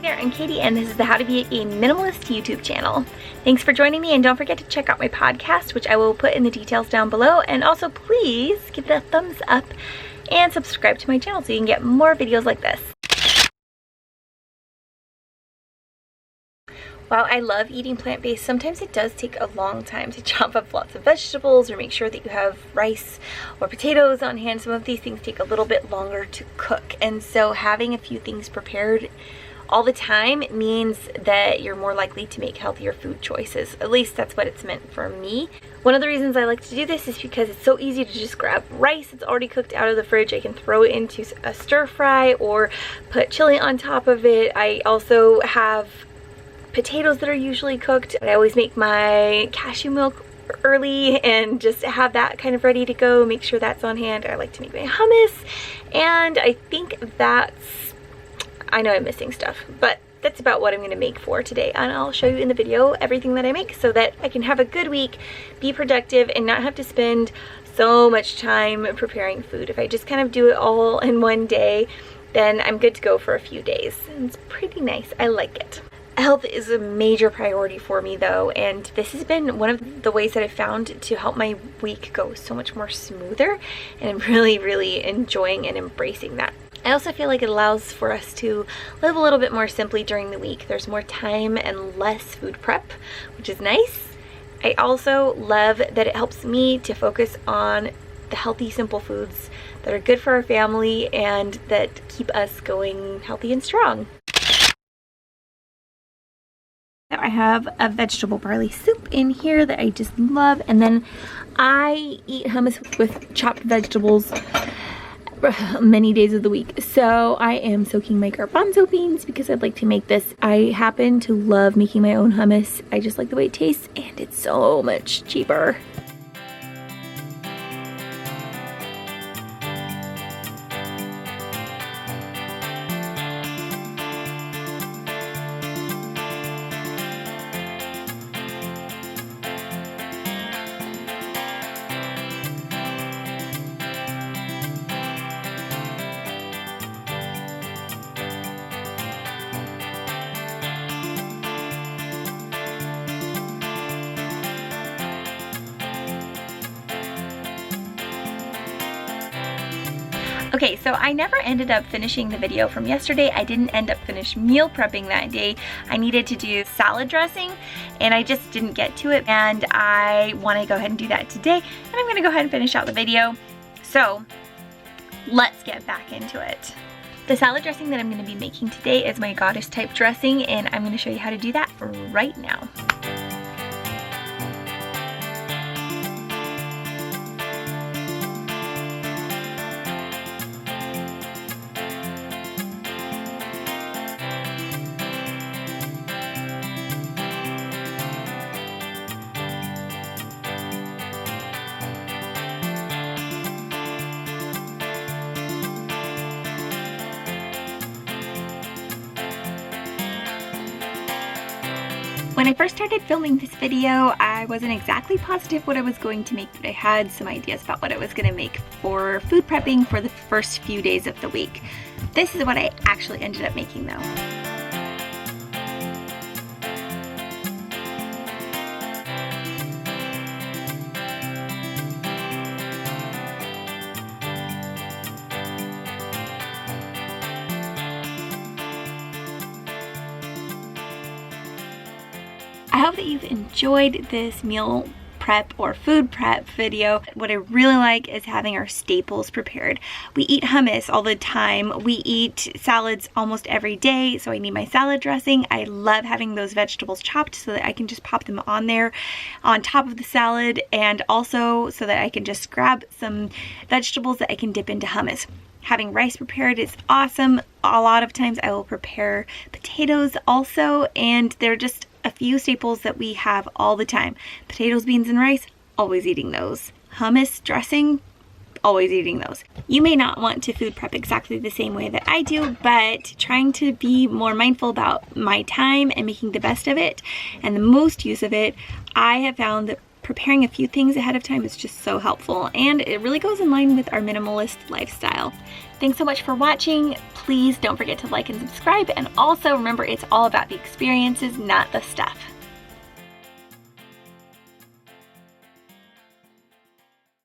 there, I'm Katie and this is the How to Be a Minimalist YouTube channel. Thanks for joining me, and don't forget to check out my podcast, which I will put in the details down below, and also please give it a thumbs up and subscribe to my channel so you can get more videos like this. While I love eating plant-based, sometimes it does take a long time to chop up lots of vegetables or make sure that you have rice or potatoes on hand. Some of these things take a little bit longer to cook, and so having a few things prepared all the time means that you're more likely to make healthier food choices. At least that's what it's meant for me. One of the reasons I like to do this is because it's so easy to just grab rice that's already cooked out of the fridge. I can throw it into a stir fry or put chili on top of it. I also have potatoes that are usually cooked. I always make my cashew milk early and just have that kind of ready to go, make sure that's on hand. I like to make my hummus, and I think I know I'm missing stuff, but that's about what I'm going to make for today, and I'll show you in the video everything that I make so that I can have a good week, be productive, and not have to spend so much time preparing food. If I just kind of do it all in one day, then I'm good to go for a few days, and it's pretty nice. I like it. Health is a major priority for me though, and this has been one of the ways that I've found to help my week go so much more smoother, and I'm really enjoying and embracing that. I also feel like it allows for us to live a little bit more simply during the week. There's more time and less food prep, which is nice. I also love that it helps me to focus on the healthy, simple foods that are good for our family and that keep us going healthy and strong. I have a vegetable barley soup in here that I just love, and then I eat hummus with chopped vegetables many days of the week. So I am soaking my garbanzo beans because I'd like to make this. I happen to love making my own hummus. I just like the way it tastes, and it's so much cheaper. Okay, so I never ended up finishing the video from yesterday. I didn't end up meal prepping that day. I needed to do salad dressing, and I just didn't get to it, and I want to go ahead and do that today, and I'm going to go ahead and finish out the video. So let's get back into it. The salad dressing that I'm going to be making today is my goddess type dressing, and I'm going to show you how to do that right now. When I first started filming this video, I wasn't exactly positive what I was going to make, but I had some ideas about what I was going to make for food prepping for the first few days of the week. This is what I actually ended up making though. I hope that you've enjoyed this meal prep or food prep video. What I really like is having our staples prepared. We eat hummus all the time. We eat salads almost every day, so I need my salad dressing. I love having those vegetables chopped so that I can just pop them on there on top of the salad, and also so that I can just grab some vegetables that I can dip into hummus. Having rice prepared is awesome. A lot of times I will prepare potatoes also, and they're just a few staples that we have all the time. Potatoes, beans, and rice, always eating those. Hummus, dressing, always eating those. You may not want to food prep exactly the same way that I do, but trying to be more mindful about my time and making the best of it and the most use of it, I have found that preparing a few things ahead of time is just so helpful, and it really goes in line with our minimalist lifestyle. Thanks so much for watching. Please don't forget to like and subscribe, and also remember, it's all about the experiences, not the stuff.